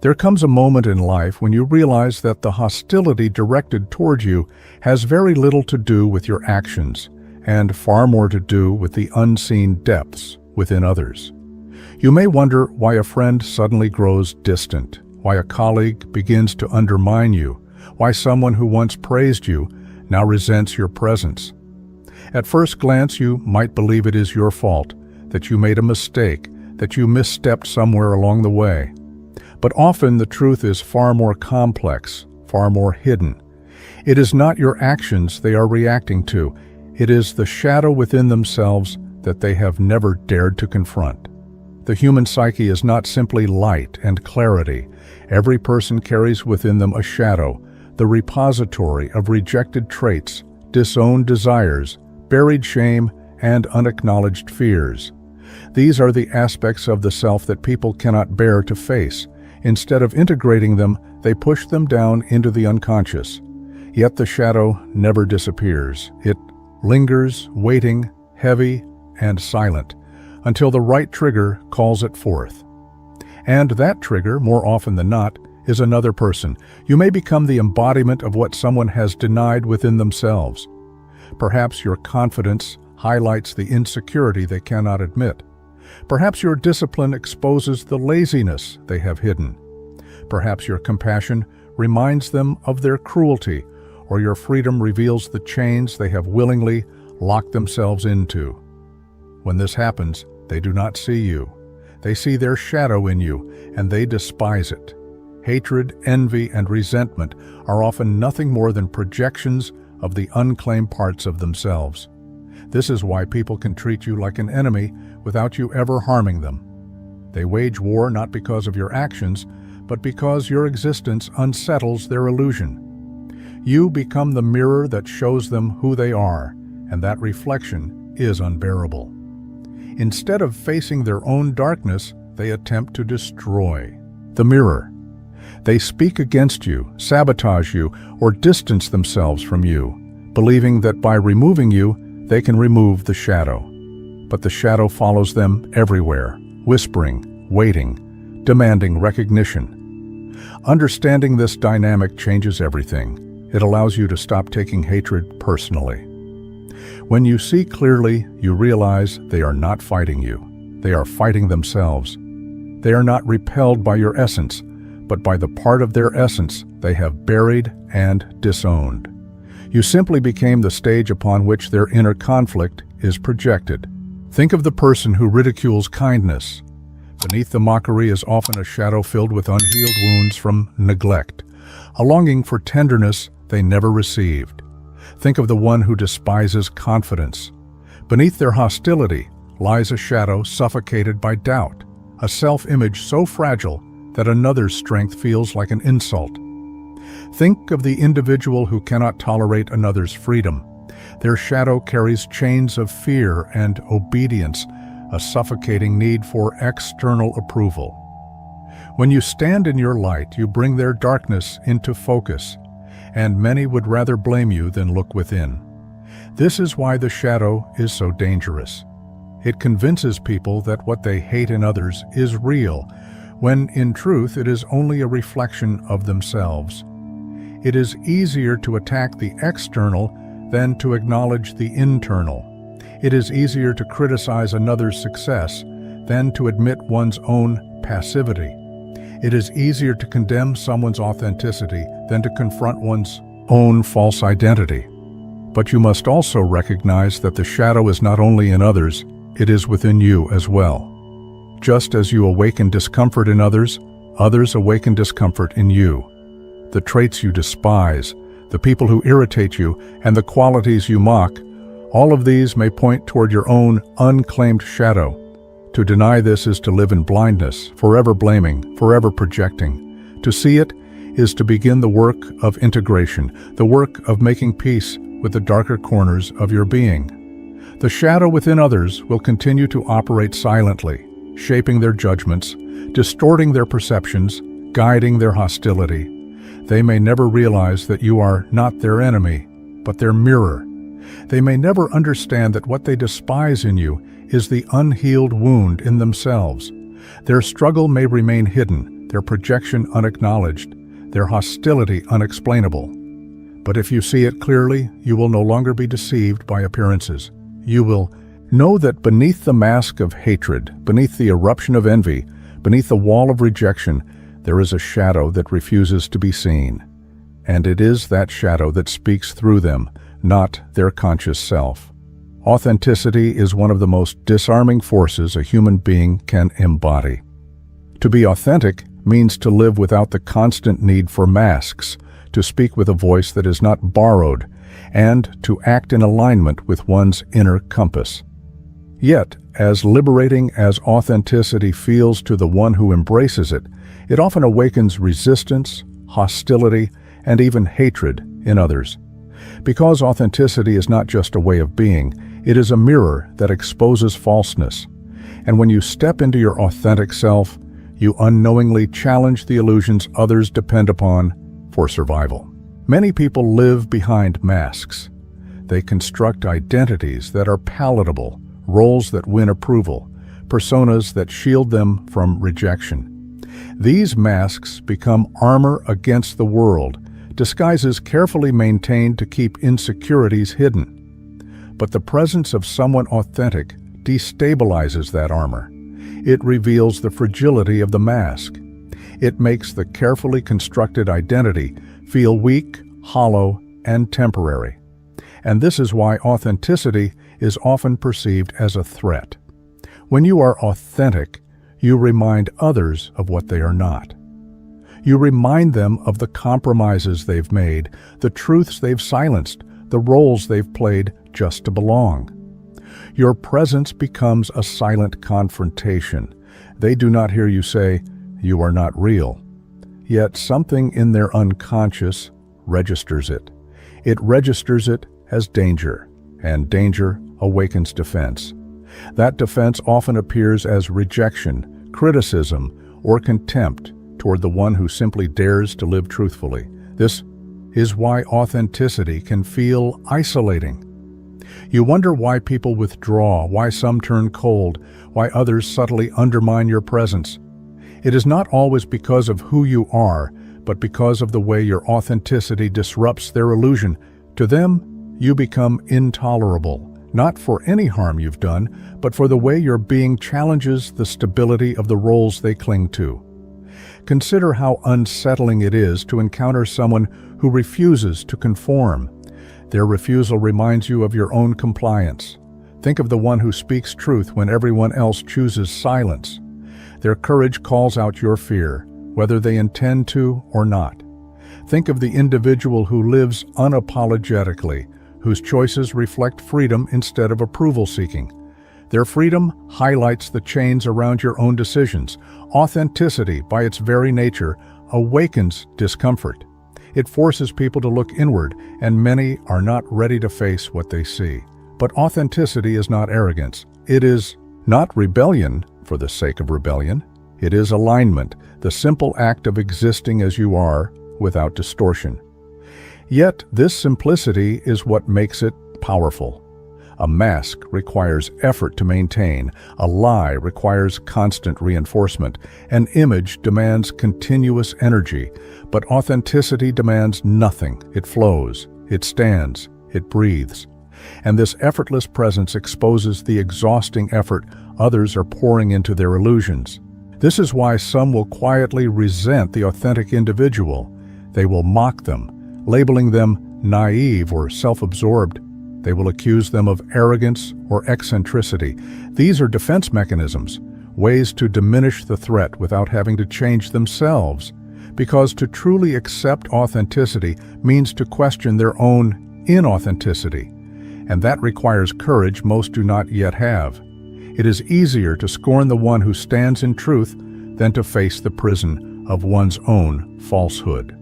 There comes a moment in life when you realize that the hostility directed toward you has very little to do with your actions and far more to do with the unseen depths within others. You may wonder why a friend suddenly grows distant, why a colleague begins to undermine you, why someone who once praised you now resents your presence. At first glance, you might believe it is your fault, that you made a mistake, that you misstepped somewhere along the way. But often the truth is far more complex, far more hidden. It is not your actions they are reacting to. It is the shadow within themselves that they have never dared to confront. The human psyche is not simply light and clarity. Every person carries within them a shadow, the repository of rejected traits, disowned desires, buried shame, and unacknowledged fears. These are the aspects of the self that people cannot bear to face. Instead of integrating them, they push them down into the unconscious. Yet the shadow never disappears. It lingers, waiting, heavy, and silent, until the right trigger calls it forth. And that trigger, more often than not, is another person. You may become the embodiment of what someone has denied within themselves. Perhaps your confidence highlights the insecurity they cannot admit. Perhaps your discipline exposes the laziness they have hidden. Perhaps your compassion reminds them of their cruelty, or your freedom reveals the chains they have willingly locked themselves into. When this happens, they do not see you. They see their shadow in you, and they despise it. Hatred, envy, and resentment are often nothing more than projections of the unclaimed parts of themselves. This is why people can treat you like an enemy without you ever harming them. They wage war not because of your actions, but because your existence unsettles their illusion. You become the mirror that shows them who they are, and that reflection is unbearable. Instead of facing their own darkness, they attempt to destroy the mirror. They speak against you, sabotage you, or distance themselves from you, believing that by removing you, they can remove the shadow. But the shadow follows them everywhere, whispering, waiting, demanding recognition. Understanding this dynamic changes everything. It allows you to stop taking hatred personally. When you see clearly, you realize they are not fighting you. They are fighting themselves. They are not repelled by your essence, but by the part of their essence they have buried and disowned. You simply became the stage upon which their inner conflict is projected. Think of the person who ridicules kindness. Beneath the mockery is often a shadow filled with unhealed wounds from neglect, a longing for tenderness they never received. Think of the one who despises confidence. Beneath their hostility lies a shadow suffocated by doubt, a self-image so fragile that another's strength feels like an insult. Think of the individual who cannot tolerate another's freedom. Their shadow carries chains of fear and obedience, a suffocating need for external approval. When you stand in your light, you bring their darkness into focus, and many would rather blame you than look within. This is why the shadow is so dangerous. It convinces people that what they hate in others is real, when in truth it is only a reflection of themselves. It is easier to attack the external than to acknowledge the internal. It is easier to criticize another's success than to admit one's own passivity. It is easier to condemn someone's authenticity than to confront one's own false identity. But you must also recognize that the shadow is not only in others, it is within you as well. Just as you awaken discomfort in others, others awaken discomfort in you. The traits you despise, the people who irritate you, and the qualities you mock, all of these may point toward your own unclaimed shadow. To deny this is to live in blindness, forever blaming, forever projecting. To see it is to begin the work of integration, the work of making peace with the darker corners of your being. The shadow within others will continue to operate silently, shaping their judgments, distorting their perceptions, guiding their hostility. They may never realize that you are not their enemy, but their mirror. They may never understand that what they despise in you is the unhealed wound in themselves. Their struggle may remain hidden, their projection unacknowledged, their hostility unexplainable. But if you see it clearly, you will no longer be deceived by appearances. You will know that beneath the mask of hatred, beneath the eruption of envy, beneath the wall of rejection, there is a shadow that refuses to be seen. And it is that shadow that speaks through them, not their conscious self. Authenticity is one of the most disarming forces a human being can embody. To be authentic means to live without the constant need for masks, to speak with a voice that is not borrowed, and to act in alignment with one's inner compass. Yet, as liberating as authenticity feels to the one who embraces it, it often awakens resistance, hostility, and even hatred in others. Because authenticity is not just a way of being, it is a mirror that exposes falseness. And when you step into your authentic self, you unknowingly challenge the illusions others depend upon for survival. Many people live behind masks. They construct identities that are palatable, roles that win approval, personas that shield them from rejection. These masks become armor against the world, disguises carefully maintained to keep insecurities hidden. But the presence of someone authentic destabilizes that armor. It reveals the fragility of the mask. It makes the carefully constructed identity feel weak, hollow, and temporary. And this is why authenticity is often perceived as a threat. When you are authentic, you remind others of what they are not. You remind them of the compromises they've made, the truths they've silenced, the roles they've played just to belong. Your presence becomes a silent confrontation. They do not hear you say, "You are not real." Yet something in their unconscious registers it. It registers it as danger, and danger awakens defense. That defense often appears as rejection, criticism, or contempt toward the one who simply dares to live truthfully. This is why authenticity can feel isolating. You wonder why people withdraw, why some turn cold, why others subtly undermine your presence. It is not always because of who you are, but because of the way your authenticity disrupts their illusion. To them, you become intolerable, not for any harm you've done, but for the way your being challenges the stability of the roles they cling to. Consider how unsettling it is to encounter someone who refuses to conform. Their refusal reminds you of your own compliance. Think of the one who speaks truth when everyone else chooses silence. Their courage calls out your fear, whether they intend to or not. Think of the individual who lives unapologetically, whose choices reflect freedom instead of approval-seeking. Their freedom highlights the chains around your own decisions. Authenticity, by its very nature, awakens discomfort. It forces people to look inward, and many are not ready to face what they see. But authenticity is not arrogance. It is not rebellion for the sake of rebellion. It is alignment, the simple act of existing as you are, without distortion. Yet this simplicity is what makes it powerful. A mask requires effort to maintain, a lie requires constant reinforcement, an image demands continuous energy, but authenticity demands nothing. It flows, it stands, it breathes. And this effortless presence exposes the exhausting effort others are pouring into their illusions. This is why some will quietly resent the authentic individual. They will mock them, labeling them naive or self-absorbed. They will accuse them of arrogance or eccentricity. These are defense mechanisms, ways to diminish the threat without having to change themselves. Because to truly accept authenticity means to question their own inauthenticity. And that requires courage most do not yet have. It is easier to scorn the one who stands in truth than to face the prison of one's own falsehood.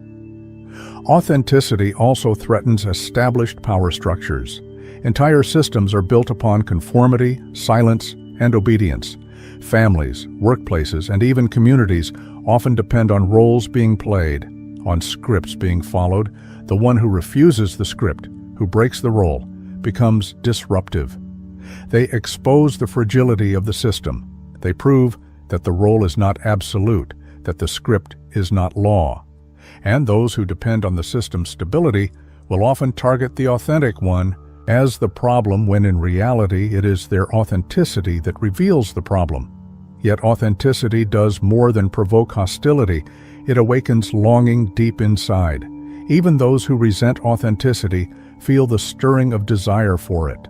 Authenticity also threatens established power structures. Entire systems are built upon conformity, silence, and obedience. Families, workplaces, and even communities often depend on roles being played, on scripts being followed. The one who refuses the script, who breaks the role, becomes disruptive. They expose the fragility of the system. They prove that the role is not absolute, that the script is not law. And those who depend on the system's stability will often target the authentic one as the problem, when in reality it is their authenticity that reveals the problem. Yet authenticity does more than provoke hostility. It awakens longing deep inside. Even those who resent authenticity feel the stirring of desire for it.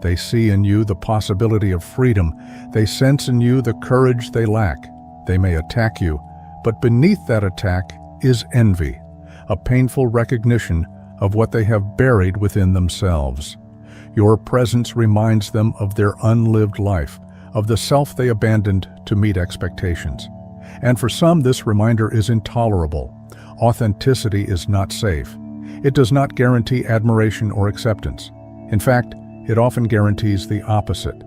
They see in you the possibility of freedom. They sense in you the courage they lack. They may attack you, but beneath that attack is envy, a painful recognition of what they have buried within themselves. Your presence reminds them of their unlived life, of the self they abandoned to meet expectations. And for some, this reminder is intolerable. Authenticity is not safe. It does not guarantee admiration or acceptance. In fact, it often guarantees the opposite.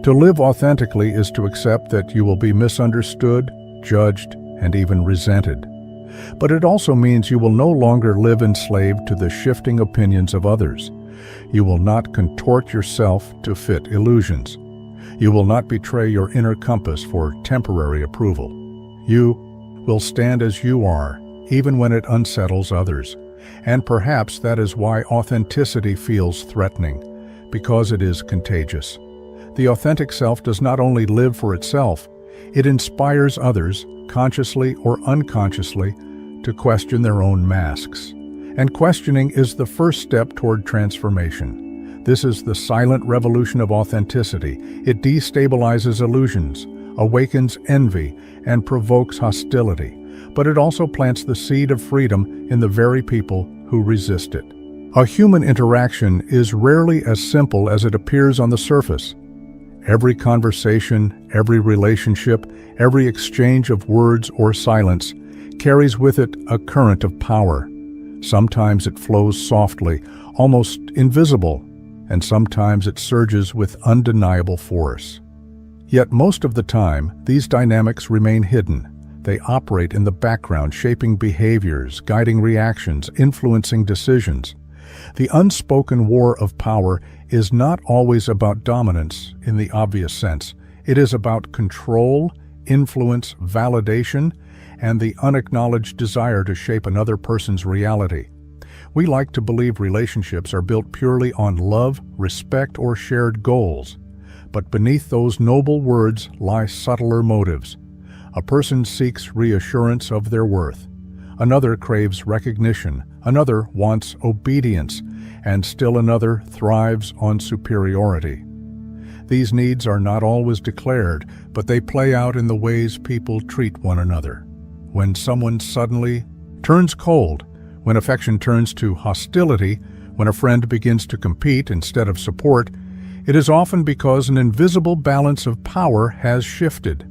To live authentically is to accept that you will be misunderstood, judged, and even resented. But it also means you will no longer live enslaved to the shifting opinions of others. You will not contort yourself to fit illusions. You will not betray your inner compass for temporary approval. You will stand as you are, even when it unsettles others. And perhaps that is why authenticity feels threatening, because it is contagious. The authentic self does not only live for itself, it inspires others, consciously or unconsciously, to question their own masks. And questioning is the first step toward transformation. This is the silent revolution of authenticity. It destabilizes illusions, awakens envy, and provokes hostility. But it also plants the seed of freedom in the very people who resist it. A human interaction is rarely as simple as it appears on the surface. Every conversation, every relationship, every exchange of words or silence carries with it a current of power. Sometimes it flows softly, almost invisible, and sometimes it surges with undeniable force. Yet most of the time, these dynamics remain hidden. They operate in the background, shaping behaviors, guiding reactions, influencing decisions. The unspoken war of power is not always about dominance in the obvious sense. It is about control, influence, validation, and the unacknowledged desire to shape another person's reality. We like to believe relationships are built purely on love, respect, or shared goals. But beneath those noble words lie subtler motives. A person seeks reassurance of their worth. Another craves recognition. Another wants obedience. And still another thrives on superiority. These needs are not always declared, but they play out in the ways people treat one another. When someone suddenly turns cold, when affection turns to hostility, when a friend begins to compete instead of support, it is often because an invisible balance of power has shifted.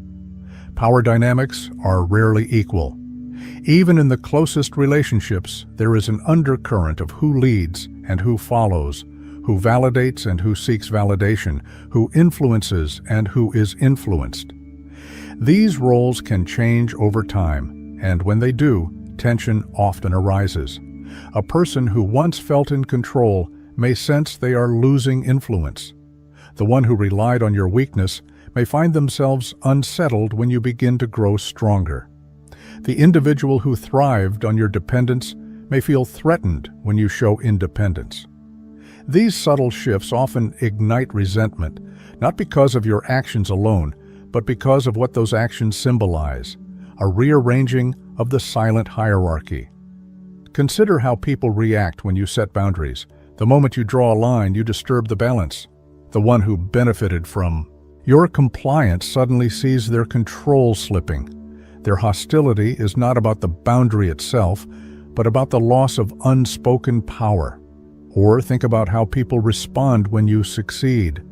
Power dynamics are rarely equal. Even in the closest relationships, there is an undercurrent of who leads and who follows, who validates and who seeks validation, who influences and who is influenced. These roles can change over time, and when they do, tension often arises. A person who once felt in control may sense they are losing influence. The one who relied on your weakness may find themselves unsettled when you begin to grow stronger. The individual who thrived on your dependence may feel threatened when you show independence. These subtle shifts often ignite resentment, not because of your actions alone, but because of what those actions symbolize, a rearranging of the silent hierarchy. Consider how people react when you set boundaries. The moment you draw a line, you disturb the balance. The one who benefited from your compliance suddenly sees their control slipping. Their hostility is not about the boundary itself, but about the loss of unspoken power. Or think about how people respond when you succeed.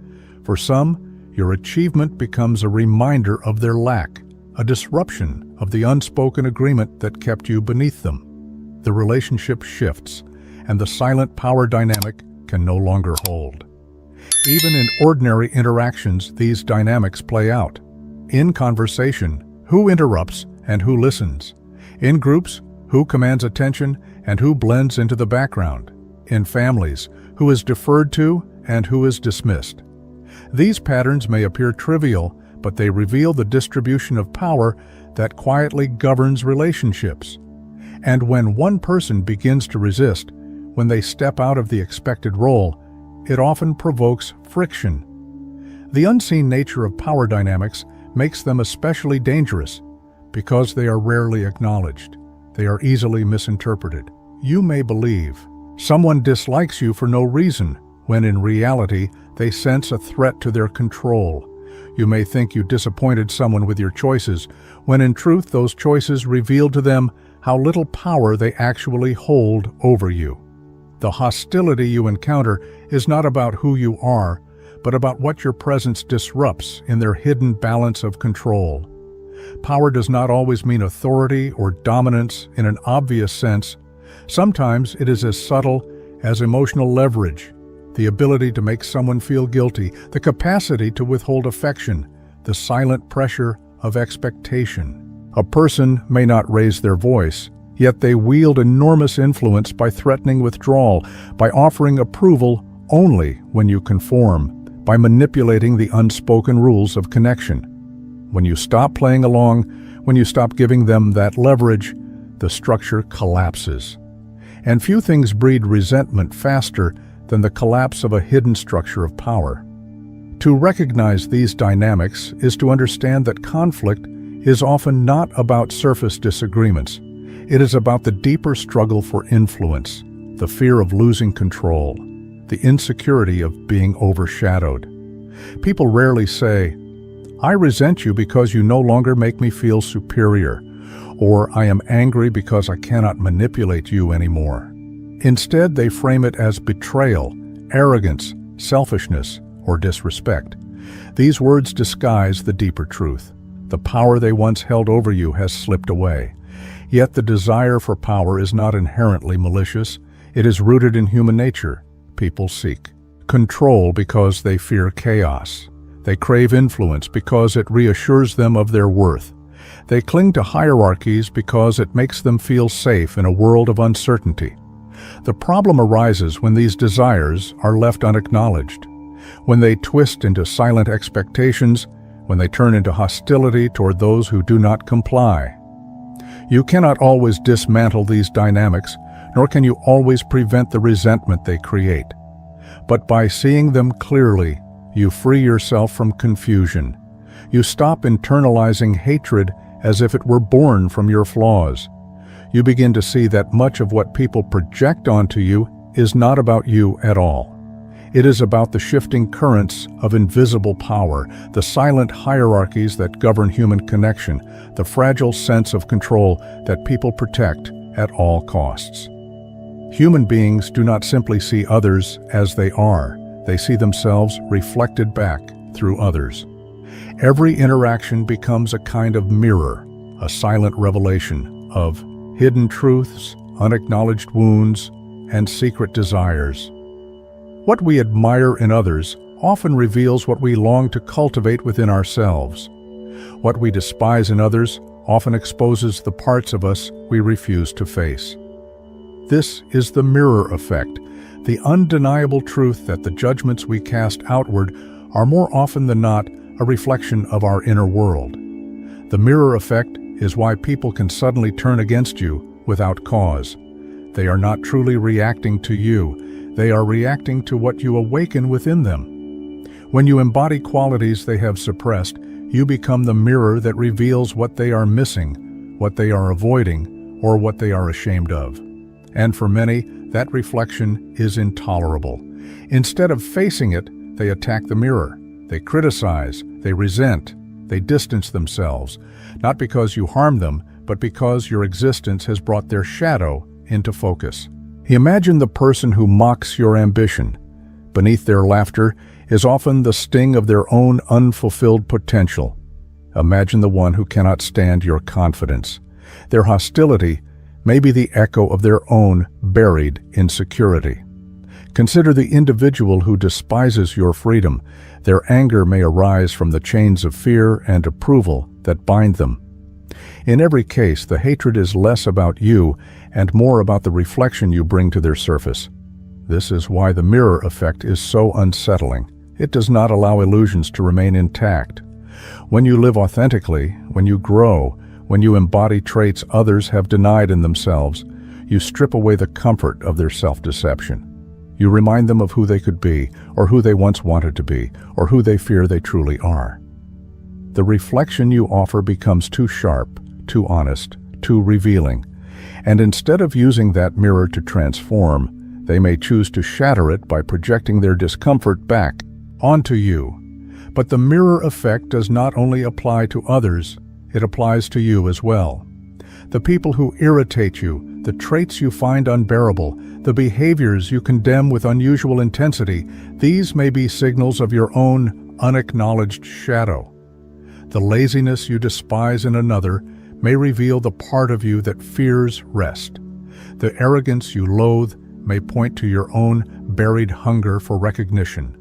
For some, your achievement becomes a reminder of their lack, a disruption of the unspoken agreement that kept you beneath them. The relationship shifts, and the silent power dynamic can no longer hold. Even in ordinary interactions, these dynamics play out. In conversation, who interrupts and who listens? In groups, who commands attention and who blends into the background? In families, who is deferred to and who is dismissed? These patterns may appear trivial, but they reveal the distribution of power that quietly governs relationships. And when one person begins to resist, when they step out of the expected role, it often provokes friction. The unseen nature of power dynamics makes them especially dangerous because they are rarely acknowledged. They are easily misinterpreted. You may believe someone dislikes you for no reason, when in reality they sense a threat to their control. You may think you disappointed someone with your choices, when in truth those choices reveal to them how little power they actually hold over you. The hostility you encounter is not about who you are, but about what your presence disrupts in their hidden balance of control. Power does not always mean authority or dominance in an obvious sense. Sometimes it is as subtle as emotional leverage, the ability to make someone feel guilty, the capacity to withhold affection, the silent pressure of expectation. A person may not raise their voice, yet they wield enormous influence by threatening withdrawal, by offering approval only when you conform, by manipulating the unspoken rules of connection. When you stop playing along, when you stop giving them that leverage, the structure collapses. And few things breed resentment faster than the collapse of a hidden structure of power. To recognize these dynamics is to understand that conflict is often not about surface disagreements. It is about the deeper struggle for influence, the fear of losing control, the insecurity of being overshadowed. People rarely say, "I resent you because you no longer make me feel superior," or "I am angry because I cannot manipulate you anymore." Instead, they frame it as betrayal, arrogance, selfishness, or disrespect. These words disguise the deeper truth. The power they once held over you has slipped away. Yet the desire for power is not inherently malicious. It is rooted in human nature. People seek control because they fear chaos. They crave influence because it reassures them of their worth. They cling to hierarchies because it makes them feel safe in a world of uncertainty. The problem arises when these desires are left unacknowledged, when they twist into silent expectations, when they turn into hostility toward those who do not comply. You cannot always dismantle these dynamics, nor can you always prevent the resentment they create. But by seeing them clearly, you free yourself from confusion. You stop internalizing hatred as if it were born from your flaws. You begin to see that much of what people project onto you is not about you at all. It is about the shifting currents of invisible power, the silent hierarchies that govern human connection, the fragile sense of control that people protect at all costs. Human beings do not simply see others as they are. They see themselves reflected back through others. Every interaction becomes a kind of mirror, a silent revelation of hidden truths, unacknowledged wounds, and secret desires. What we admire in others often reveals what we long to cultivate within ourselves. What we despise in others often exposes the parts of us we refuse to face. This is the mirror effect, the undeniable truth that the judgments we cast outward are more often than not a reflection of our inner world. The mirror effect is why people can suddenly turn against you without cause. They are not truly reacting to you. They are reacting to what you awaken within them. When you embody qualities they have suppressed, you become the mirror that reveals what they are missing, what they are avoiding, or what they are ashamed of. And for many, that reflection is intolerable. Instead of facing it, they attack the mirror. They criticize, they resent, they distance themselves, not because you harm them, but because your existence has brought their shadow into focus. Imagine the person who mocks your ambition. Beneath their laughter is often the sting of their own unfulfilled potential. Imagine the one who cannot stand your confidence. Their hostility may be the echo of their own buried insecurity. Consider the individual who despises your freedom. Their anger may arise from the chains of fear and approval that bind them. In every case, the hatred is less about you and more about the reflection you bring to their surface. This is why the mirror effect is so unsettling. It does not allow illusions to remain intact. When you live authentically, when you grow, When you embody traits others have denied in themselves, you strip away the comfort of their self-deception. You remind them of who they could be, or who they once wanted to be, or who they fear they truly are. The reflection you offer becomes too sharp, too honest, too revealing, and instead of using that mirror to transform, they may choose to shatter it by projecting their discomfort back onto you. But the mirror effect does not only apply to others, it applies to you as well. The people who irritate you, the traits you find unbearable, the behaviors you condemn with unusual intensity, these may be signals of your own unacknowledged shadow. The laziness you despise in another may reveal the part of you that fears rest. The arrogance you loathe may point to your own buried hunger for recognition.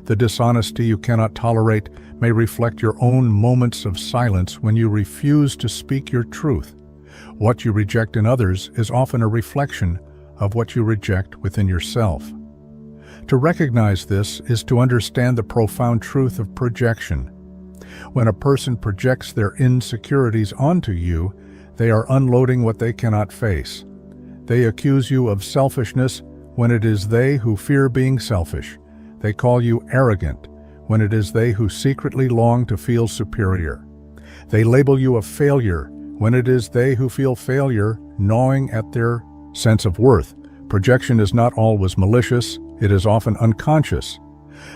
The dishonesty you cannot tolerate may reflect your own moments of silence when you refuse to speak your truth. What you reject in others is often a reflection of what you reject within yourself. To recognize this is to understand the profound truth of projection. When a person projects their insecurities onto you, they are unloading what they cannot face. They accuse you of selfishness when it is they who fear being selfish. They call you arrogant when it is they who secretly long to feel superior. They label you a failure when it is they who feel failure gnawing at their sense of worth. Projection is not always malicious, it is often unconscious.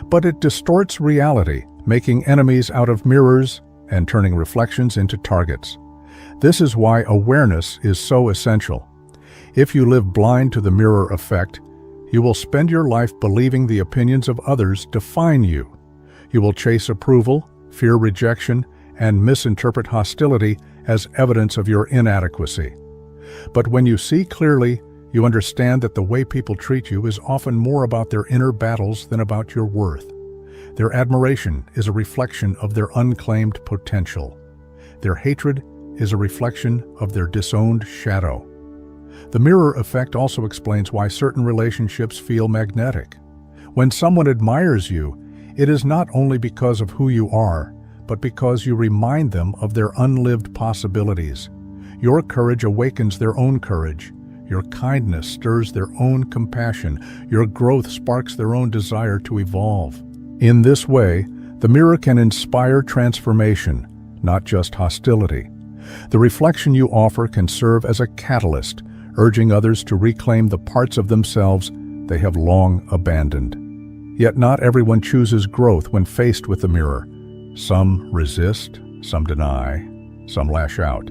But it distorts reality, making enemies out of mirrors and turning reflections into targets. This is why awareness is so essential. If you live blind to the mirror effect, you will spend your life believing the opinions of others define you. You will chase approval, fear rejection, and misinterpret hostility as evidence of your inadequacy. But when you see clearly, you understand that the way people treat you is often more about their inner battles than about your worth. Their admiration is a reflection of their unclaimed potential. Their hatred is a reflection of their disowned shadow. The mirror effect also explains why certain relationships feel magnetic. When someone admires you, it is not only because of who you are, but because you remind them of their unlived possibilities. Your courage awakens their own courage. Your kindness stirs their own compassion. Your growth sparks their own desire to evolve. In this way, the mirror can inspire transformation, not just hostility. The reflection you offer can serve as a catalyst, urging others to reclaim the parts of themselves they have long abandoned. Yet not everyone chooses growth when faced with the mirror. Some resist, some deny, some lash out.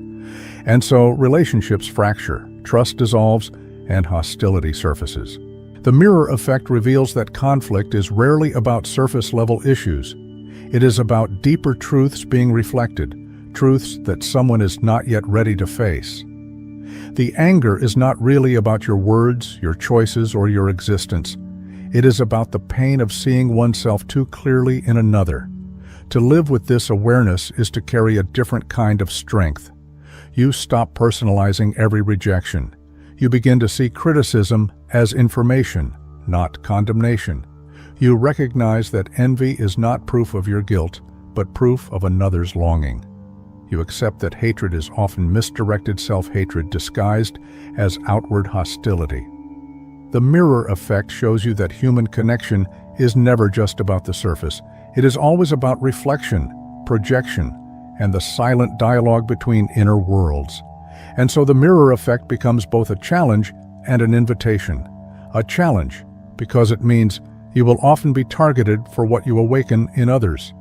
And so relationships fracture, trust dissolves, and hostility surfaces. The mirror effect reveals that conflict is rarely about surface-level issues. It is about deeper truths being reflected, truths that someone is not yet ready to face. The anger is not really about your words, your choices, or your existence. It is about the pain of seeing oneself too clearly in another. To live with this awareness is to carry a different kind of strength. You stop personalizing every rejection. You begin to see criticism as information, not condemnation. You recognize that envy is not proof of your guilt, but proof of another's longing. You accept that hatred is often misdirected self-hatred disguised as outward hostility. The mirror effect shows you that human connection is never just about the surface. It is always about reflection, projection, and the silent dialogue between inner worlds. And so the mirror effect becomes both a challenge and an invitation. A challenge, because it means you will often be targeted for what you awaken in others.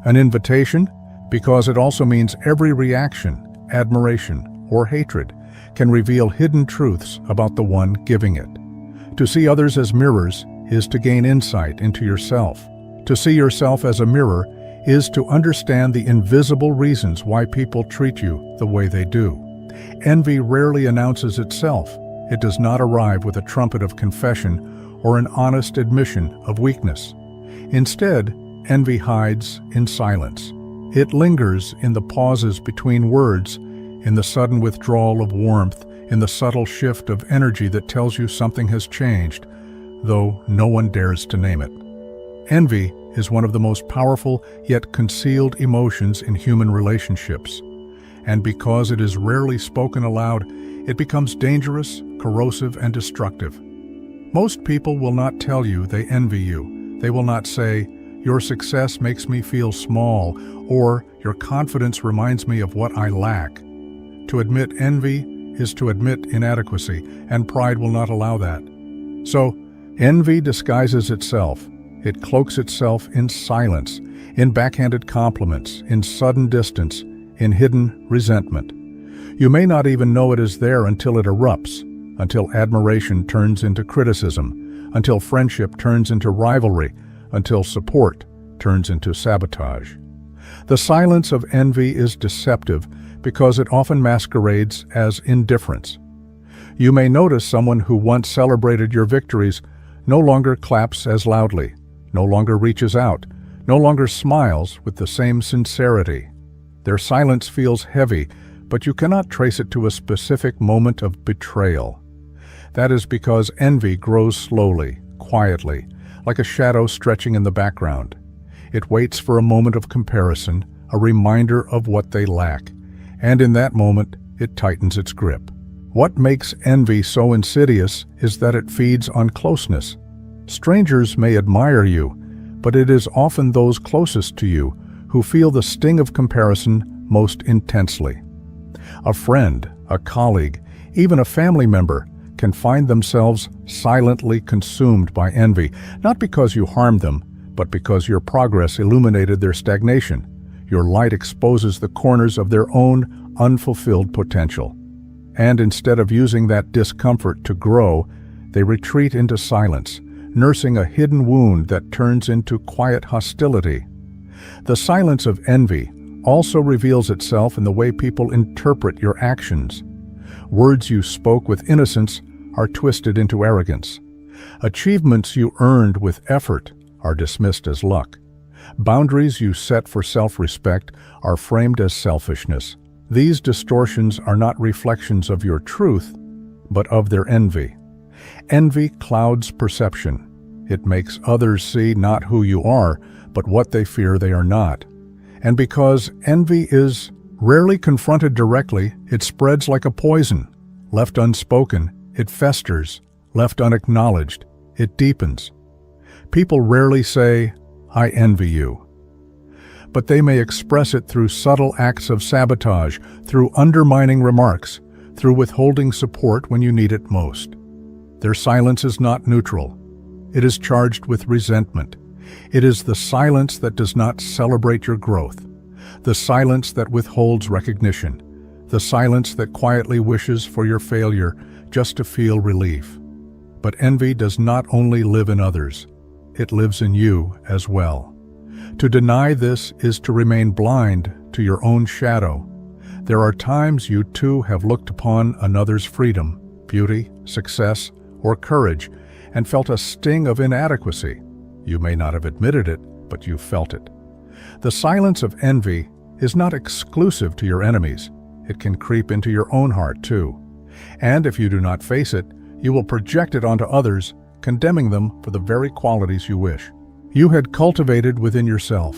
An invitation, because it also means every reaction, admiration, or hatred can reveal hidden truths about the one giving it. To see others as mirrors is to gain insight into yourself. To see yourself as a mirror is to understand the invisible reasons why people treat you the way they do. Envy rarely announces itself. It does not arrive with a trumpet of confession or an honest admission of weakness. Instead, envy hides in silence. It lingers in the pauses between words, in the sudden withdrawal of warmth, in the subtle shift of energy that tells you something has changed, though no one dares to name it. Envy is one of the most powerful yet concealed emotions in human relationships. And because it is rarely spoken aloud, it becomes dangerous, corrosive, and destructive. Most people will not tell you they envy you. They will not say, "Your success makes me feel small," or "Your confidence reminds me of what I lack." To admit envy is to admit inadequacy, and pride will not allow that. So, envy disguises itself. It cloaks itself in silence, in backhanded compliments, in sudden distance, in hidden resentment. You may not even know it is there until it erupts, until admiration turns into criticism, until friendship turns into rivalry, until support turns into sabotage. The silence of envy is deceptive because it often masquerades as indifference. You may notice someone who once celebrated your victories no longer claps as loudly, no longer reaches out, no longer smiles with the same sincerity. Their silence feels heavy, but you cannot trace it to a specific moment of betrayal. That is because envy grows slowly, quietly, like a shadow stretching in the background. It waits for a moment of comparison, a reminder of what they lack, and in that moment, it tightens its grip. What makes envy so insidious is that it feeds on closeness. Strangers may admire you, but it is often those closest to you who feel the sting of comparison most intensely. A friend, a colleague, even a family member can find themselves silently consumed by envy, not because you harmed them, but because your progress illuminated their stagnation. Your light exposes the corners of their own unfulfilled potential. And instead of using that discomfort to grow, they retreat into silence, nursing a hidden wound that turns into quiet hostility. The silence of envy also reveals itself in the way people interpret your actions. Words you spoke with innocence are twisted into arrogance. Achievements you earned with effort are dismissed as luck. Boundaries you set for self-respect are framed as selfishness. These distortions are not reflections of your truth, but of their envy. Envy clouds perception. It makes others see not who you are, but what they fear they are not. And because envy is rarely confronted directly, it spreads like a poison. Left unspoken, it festers. Left unacknowledged, it deepens. People rarely say, "I envy you." But they may express it through subtle acts of sabotage, through undermining remarks, through withholding support when you need it most. Their silence is not neutral. It is charged with resentment. It is the silence that does not celebrate your growth, the silence that withholds recognition, the silence that quietly wishes for your failure just to feel relief. But envy does not only live in others, it lives in you as well. To deny this is to remain blind to your own shadow. There are times you too have looked upon another's freedom, beauty, success, or courage, and felt a sting of inadequacy. You may not have admitted it, but you felt it. The silence of envy is not exclusive to your enemies. It can creep into your own heart too. And if you do not face it, you will project it onto others, condemning them for the very qualities you wish you had cultivated within yourself.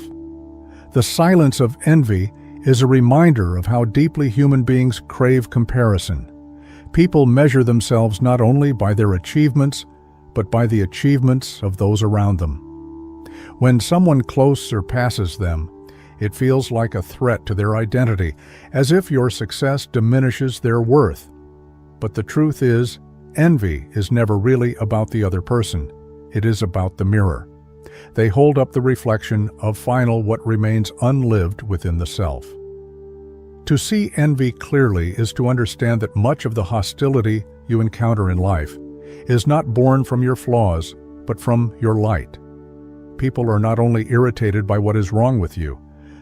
The silence of envy is a reminder of how deeply human beings crave comparison. People measure themselves not only by their achievements, but by the achievements of those around them. When someone close surpasses them, it feels like a threat to their identity, as if your success diminishes their worth. But the truth is, envy is never really about the other person. It is about the mirror. They hold up the reflection of what remains unlived within the self. To see envy clearly is to understand that much of the hostility you encounter in life is not born from your flaws, but from your light. People are not only irritated by what is wrong with you,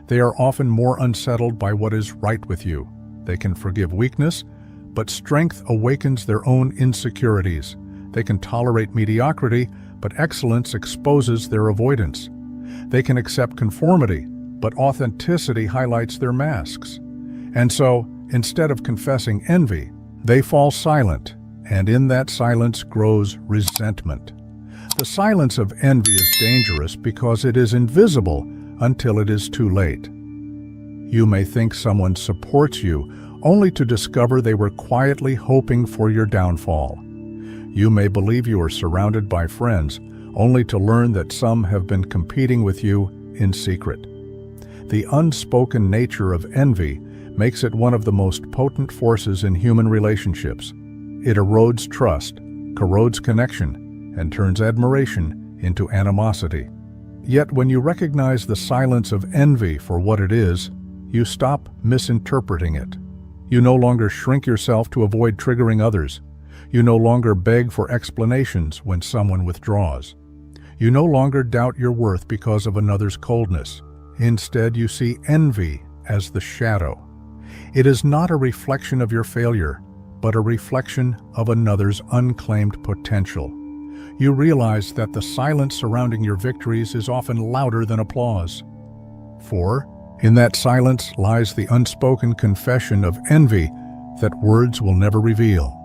they are often more unsettled by what is right with you. They can forgive weakness, but strength awakens their own insecurities. They can tolerate mediocrity, but excellence exposes their avoidance. They can accept conformity, but authenticity highlights their masks. And so, instead of confessing envy, they fall silent, and in that silence grows resentment. The silence of envy is dangerous because it is invisible until it is too late. You may think someone supports you, only to discover they were quietly hoping for your downfall. You may believe you are surrounded by friends, only to learn that some have been competing with you in secret. The unspoken nature of envy makes it one of the most potent forces in human relationships. It erodes trust, corrodes connection, and turns admiration into animosity. Yet when you recognize the silence of envy for what it is, you stop misinterpreting it. You no longer shrink yourself to avoid triggering others. You no longer beg for explanations when someone withdraws. You no longer doubt your worth because of another's coldness. Instead, you see envy as the shadow. It is not a reflection of your failure, but a reflection of another's unclaimed potential. You realize that the silence surrounding your victories is often louder than applause. For in that silence lies the unspoken confession of envy that words will never reveal.